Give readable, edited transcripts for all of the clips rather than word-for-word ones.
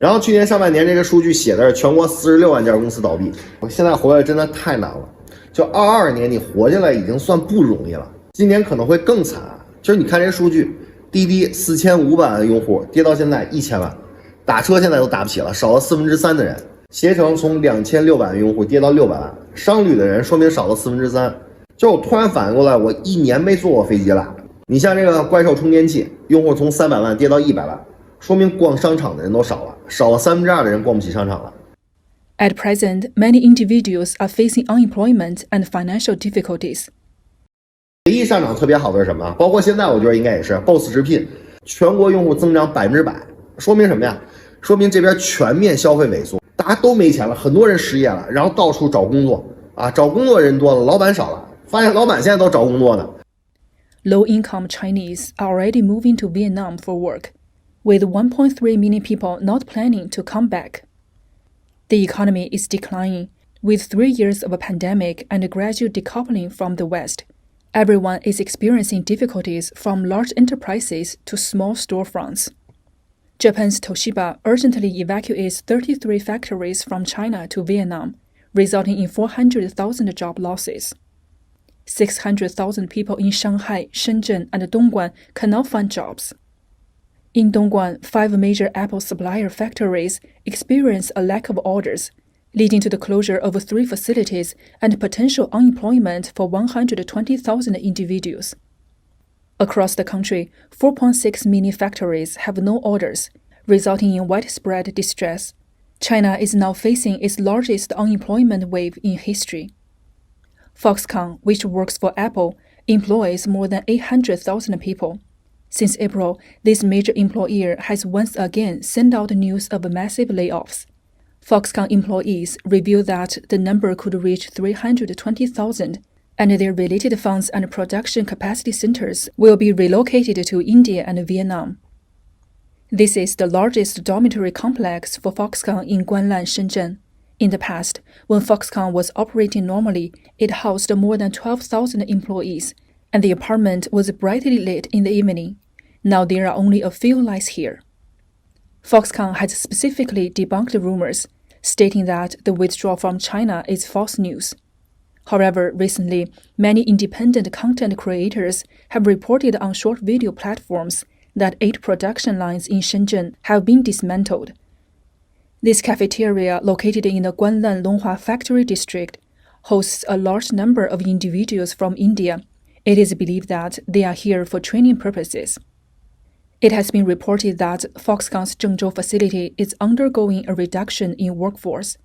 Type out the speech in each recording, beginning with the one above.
然后去年上半年这个数据写的是全国46万家公司倒闭，现在活下来真的太难了。就22年你活下来已经算不容易了，今年可能会更惨。就是你看这数据，滴滴4500万用户跌到现在1000万，打车现在都打不起了，少了3%的人。携程从2600万用户跌到600万，商旅的人说明少了3%。就我突然反应过来，我1年没坐过飞机了。你像这个怪兽充电器，用户从300万跌到100万，说明逛商场的人都少了2%的人逛不起商场了。At present, many individuals are facing unemployment and financial difficulties. 唯一上涨特别好的是什么？包括现在我觉得应该也是 BOSS 直聘，全国用户增长100%，说明什么呀？说明这边全面消费萎缩，大家都没钱了，很多人失业了，然后到处找工作啊，找工作人多了，老板少了，发现老板现在都找工作呢。Low-income Chinese are already moving to Vietnam for work, with 1.3 million people not planning to come back. The economy is declining. With 3 years of a pandemic and a gradual decoupling from the West, everyone is experiencing difficulties from large enterprises to small storefronts. Japan's Toshiba urgently evacuates 33 factories from China to Vietnam, resulting in 400,000 job losses. 600,000 people in Shanghai, Shenzhen, and Dongguan cannot find jobs. In Dongguan, 5 major Apple supplier factories experience a lack of orders, leading to the closure of 3 facilities and potential unemployment for 120,000 individuals. Across the country, 4.6 million factories have no orders, resulting in widespread distress. China is now facing its largest unemployment wave in history. Foxconn, which works for Apple, employs more than 800,000 people. Since April, this major employer has once again sent out news of massive layoffs. Foxconn employees revealed that the number could reach 320,000, and their related funds and production capacity centers will be relocated to India and Vietnam. This is the largest dormitory complex for Foxconn in Guanlan, Shenzhen. In the past, when Foxconn was operating normally, it housed more than 12,000 employees, and the apartment was brightly lit in the evening. Now there are only a few lights here. Foxconn has specifically debunked rumors, stating that the withdrawal from China is false news. However, recently, many independent content creators have reported on short video platforms that 8 production lines in Shenzhen have been dismantled. This cafeteria, located in the Guanlan Longhua Factory District, hosts a large number of individuals from India. It is believed that they are here for training purposes. It has been reported that Foxconn's Zhengzhou facility is undergoing a reduction in workforce.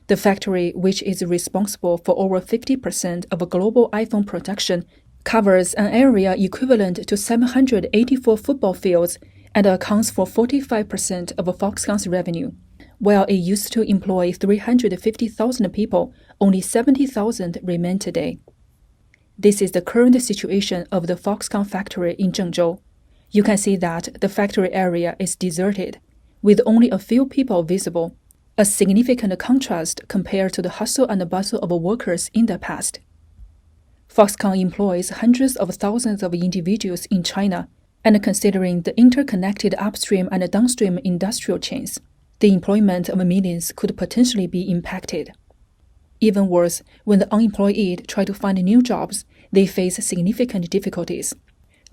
The factory, which is responsible for over 50% of global iPhone production, covers an area equivalent to 784 football fields and accounts for 45% of Foxconn's revenue. While it used to employ 350,000 people, only 70,000 remain today. This is the current situation of the Foxconn factory in Zhengzhou. You can see that the factory area is deserted, with only a few people visible, a significant contrast compared to the hustle and bustle of workers in the past. Foxconn employs hundreds of thousands of individuals in China, and considering the interconnected upstream and downstream industrial chains, the employment of millions could potentially be impacted. Even worse, when the unemployed try to find new jobs, they face significant difficulties.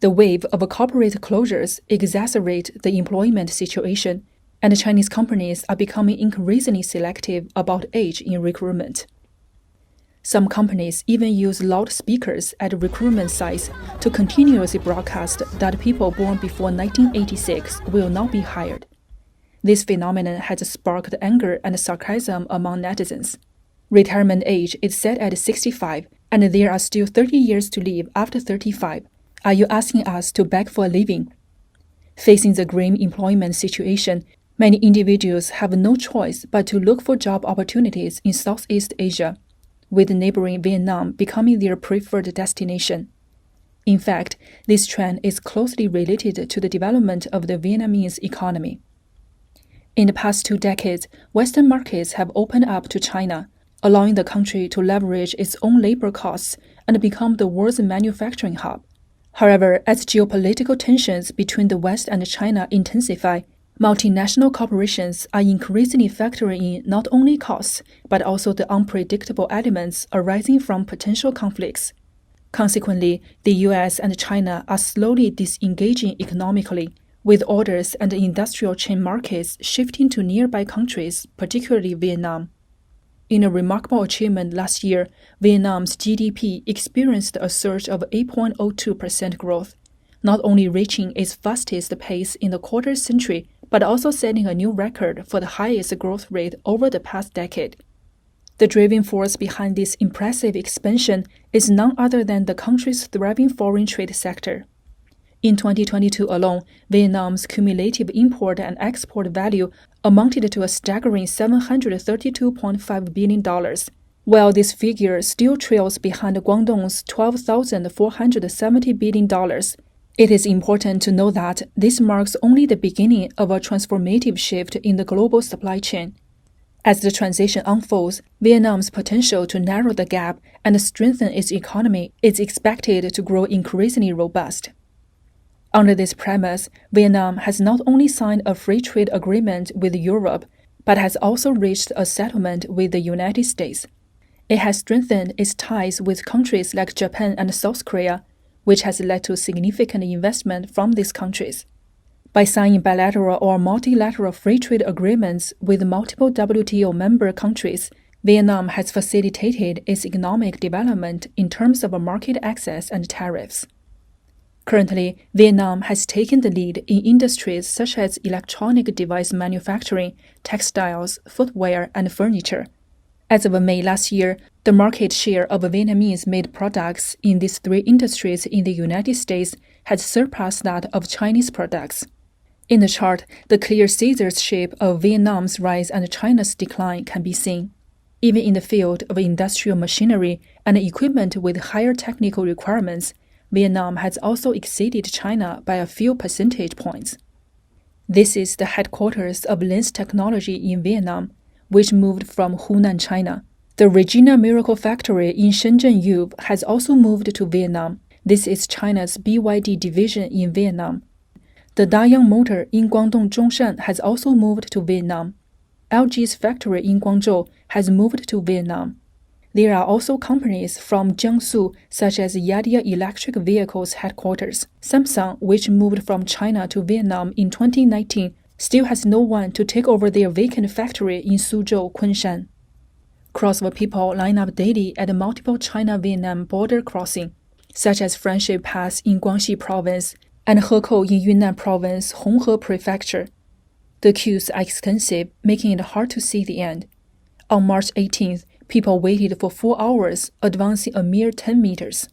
The wave of corporate closures exacerbate the employment situation, and Chinese companies are becoming increasingly selective about age in recruitment. Some companies even use loudspeakers at recruitment sites to continuously broadcast that people born before 1986 will not be hired. This phenomenon has sparked anger and sarcasm among netizens. Retirement age is set at 65, and there are still 30 years to live after 35. Are you asking us to beg for a living? Facing the grim employment situation, many individuals have no choice but to look for job opportunities in Southeast Asia, with neighboring Vietnam becoming their preferred destination. In fact, this trend is closely related to the development of the Vietnamese economy. In the past 2 decades, Western markets have opened up to China, allowing the country to leverage its own labor costs and become the world's manufacturing hub. However, as geopolitical tensions between the West and China intensify, Multinational corporations are increasingly factoring in not only costs, but also the unpredictable elements arising from potential conflicts. Consequently, the US and China are slowly disengaging economically, with orders and industrial chain markets shifting to nearby countries, particularly Vietnam. In a remarkable achievement last year, Vietnam's GDP experienced a surge of 8.02% growth, not only reaching its fastest pace in the quarter century, but also setting a new record for the highest growth rate over the past decade. The driving force behind this impressive expansion is none other than the country's thriving foreign trade sector. In 2022 alone, Vietnam's cumulative import and export value amounted to a staggering $732.5 billion, while this figure still trails behind Guangdong's $12,470 billion. It is important to note that this marks only the beginning of a transformative shift in the global supply chain. As the transition unfolds, Vietnam's potential to narrow the gap and strengthen its economy is expected to grow increasingly robust. Under this premise, Vietnam has not only signed a free trade agreement with Europe, but has also reached a settlement with the United States. It has strengthened its ties with countries like Japan and South Korea, which has led to significant investment from these countries. By signing bilateral or multilateral free trade agreements with multiple WTO member countries, Vietnam has facilitated its economic development in terms of market access and tariffs. Currently, Vietnam has taken the lead in industries such as electronic device manufacturing, textiles, footwear, and furniture. As of May last year, the market share of Vietnamese-made products in these three industries in the United States had surpassed that of Chinese products. In the chart, the clear scissors shape of Vietnam's rise and China's decline can be seen. Even in the field of industrial machinery and equipment with higher technical requirements, Vietnam has also exceeded China by a few percentage points. This is the headquarters of Lens Technology in Vietnam, which moved from Hunan, China. The Regina Miracle Factory in Shenzhen has also moved to Vietnam. This is China's BYD division in Vietnam. The Dayang Motor in Guangdong Zhongshan has also moved to Vietnam. LG's factory in Guangzhou has moved to Vietnam. There are also companies from Jiangsu, such as Yadia Electric Vehicles headquarters. Samsung, which moved from China to Vietnam in 2019, still has no one to take over their vacant factory in Suzhou, Kunshan. Crowds of people line up daily at multiple China-Vietnam border crossings, such as Friendship Pass in Guangxi Province and Hekou in Yunnan Province, Honghe Prefecture. The queues are extensive, making it hard to see the end. On March 18th, people waited for 4 hours, advancing a mere 10 meters.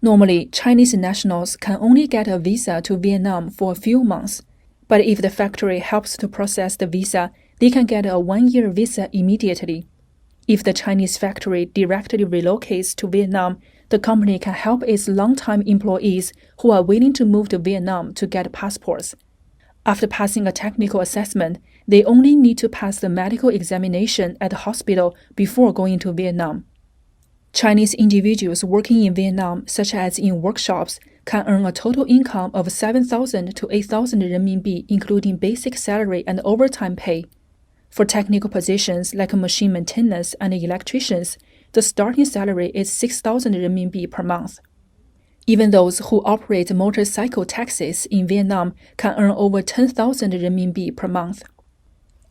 Normally, Chinese nationals can only get a visa to Vietnam for a few months, but if the factory helps to process the visa, they can get a 1-year visa immediately. If the Chinese factory directly relocates to Vietnam, the company can help its long-time employees who are willing to move to Vietnam to get passports. After passing a technical assessment, they only need to pass the medical examination at the hospital before going to Vietnam. Chinese individuals working in Vietnam, such as in workshops, can earn a total income of 7,000 to 8,000 renminbi, including basic salary and overtime pay. For technical positions like machine maintenance and electricians, the starting salary is 6,000 renminbi per month. Even those who operate motorcycle taxis in Vietnam can earn over 10,000 renminbi per month.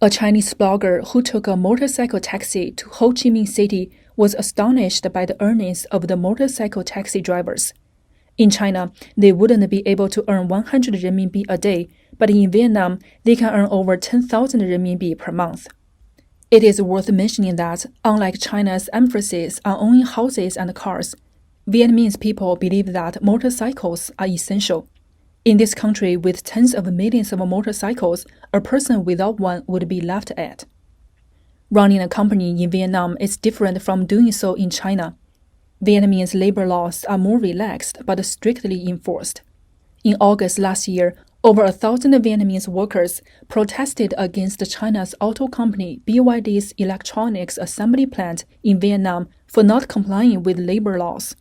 A Chinese blogger who took a motorcycle taxi to Ho Chi Minh City was astonished by the earnings of the motorcycle taxi drivers. In China, they wouldn't be able to earn 100 renminbi a day, but in Vietnam, they can earn over 10,000 renminbi per month. It is worth mentioning that, unlike China's emphasis on owning houses and cars, Vietnamese people believe that motorcycles are essential. In this country with tens of millions of motorcycles, a person without one would be laughed at. Running a company in Vietnam is different from doing so in China. Vietnamese labor laws are more relaxed but strictly enforced. In August last year, over 1,000 Vietnamese workers protested against China's auto company BYD's electronics assembly plant in Vietnam for not complying with labor laws.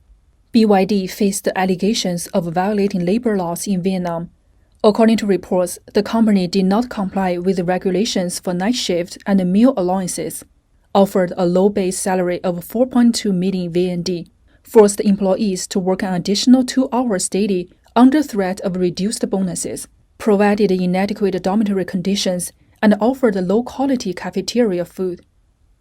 BYD faced allegations of violating labor laws in Vietnam. According to reports, the company did not comply with the regulations for night shift and meal allowances, offered a low base salary of 4.2 million VND, forced employees to work an additional 2 hours daily under threat of reduced bonuses, provided inadequate dormitory conditions, and offered low-quality cafeteria food.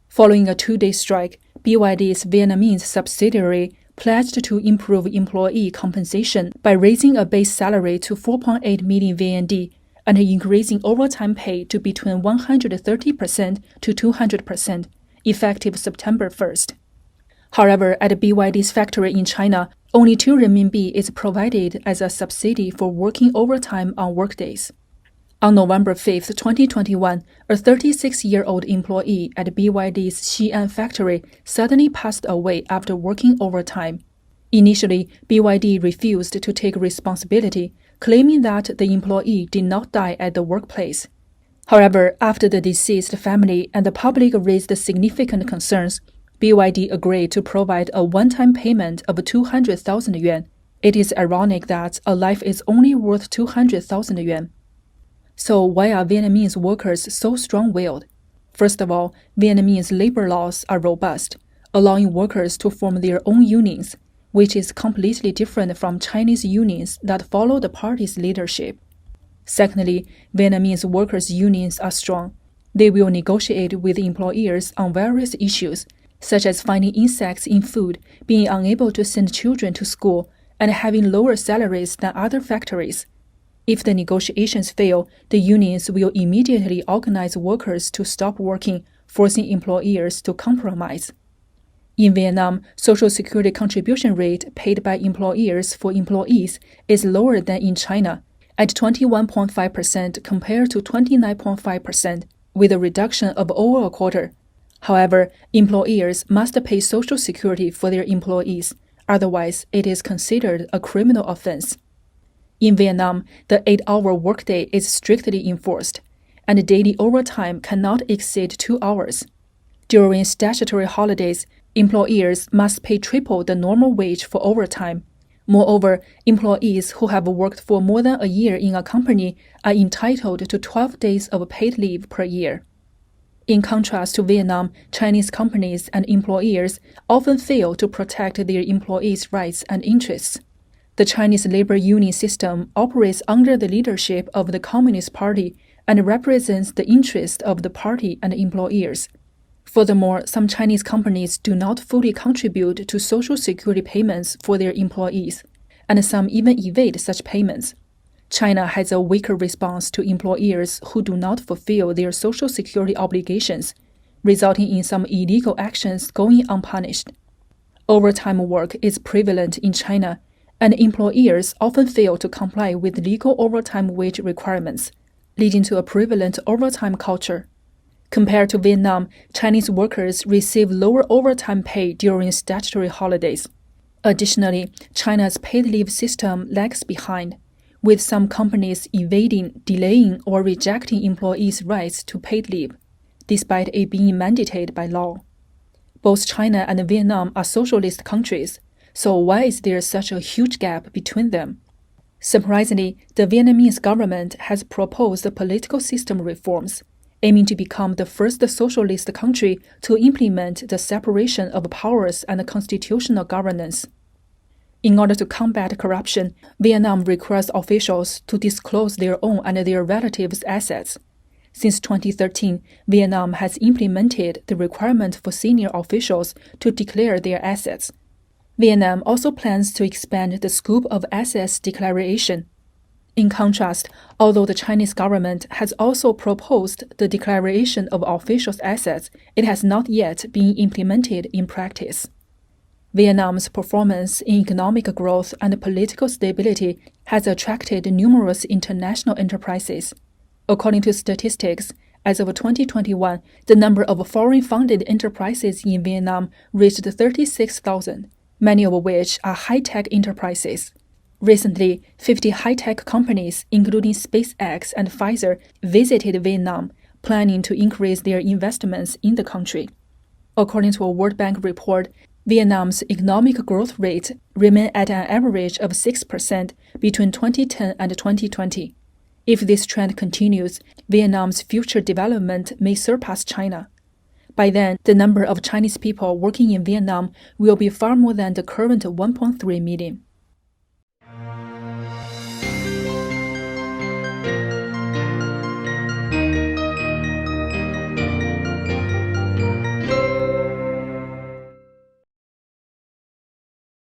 Following a 2-day strike, BYD's Vietnamese subsidiary pledged to improve employee compensation by raising a base salary to 4.8 million VND and increasing overtime pay to between 130% to 200%, effective September 1st. However, at BYD's factory in China, only 2 renminbi is provided as a subsidy for working overtime on workdays. On November 5, 2021, a 36-year-old employee at BYD's Xi'an factory suddenly passed away after working overtime. Initially, BYD refused to take responsibility, claiming that the employee did not die at the workplace. However, after the deceased family and the public raised significant concerns, BYD agreed to provide a one-time payment of 200,000 yuan. It is ironic that a life is only worth 200,000 yuan. So why are Vietnamese workers so strong-willed? First of all, Vietnamese labor laws are robust, allowing workers to form their own unions, which is completely different from Chinese unions that follow the party's leadership. Secondly, Vietnamese workers' unions are strong. They will negotiate with employers on various issues, such as finding insects in food, being unable to send children to school, and having lower salaries than other factories. If the negotiations fail, the unions will immediately organize workers to stop working, forcing employers to compromise. In Vietnam, Social Security contribution rate paid by employers for employees is lower than in China, at 21.5% compared to 29.5%, with a reduction of over a quarter. However, employers must pay Social Security for their employees, otherwise it is considered a criminal offense. In Vietnam, the 8-hour workday is strictly enforced, and daily overtime cannot exceed 2 hours. During statutory holidays, employers must pay triple the normal wage for overtime. Moreover, employees who have worked for more than a year in a company are entitled to 12 days of paid leave per year. In contrast to Vietnam, Chinese companies and employers often fail to protect their employees' rights and interests. The Chinese labor union system operates under the leadership of the Communist Party and represents the interests of the party and employers. Furthermore, some Chinese companies do not fully contribute to Social Security payments for their employees, and some even evade such payments. China has a weaker response to employers who do not fulfill their Social Security obligations, resulting in some illegal actions going unpunished. Overtime work is prevalent in China, and employers often fail to comply with legal overtime wage requirements, leading to a prevalent overtime culture. Compared to Vietnam, Chinese workers receive lower overtime pay during statutory holidays. Additionally, China's paid leave system lags behind, with some companies evading, delaying, or rejecting employees' rights to paid leave, despite it being mandated by law. Both China and Vietnam are socialist countries, so why is there such a huge gap between them? Surprisingly, the Vietnamese government has proposed political system reforms, aiming to become the first socialist country to implement the separation of powers and constitutional governance. In order to combat corruption, Vietnam requires officials to disclose their own and their relatives' assets. Since 2013, Vietnam has implemented the requirement for senior officials to declare their assets. Vietnam also plans to expand the scope of assets declaration. In contrast, although the Chinese government has also proposed the declaration of officials' assets, it has not yet been implemented in practice. Vietnam's performance in economic growth and political stability has attracted numerous international enterprises. According to statistics, as of 2021, the number of foreign-funded enterprises in Vietnam reached 36,000, many of which are high-tech enterprises. Recently, 50 high-tech companies, including SpaceX and Pfizer, visited Vietnam, planning to increase their investments in the country. According to a World Bank report, Vietnam's economic growth rate remained at an average of 6% between 2010 and 2020. If this trend continues, Vietnam's future development may surpass China. By then, the number of Chinese people working in Vietnam will be far more than the current 1.3 million.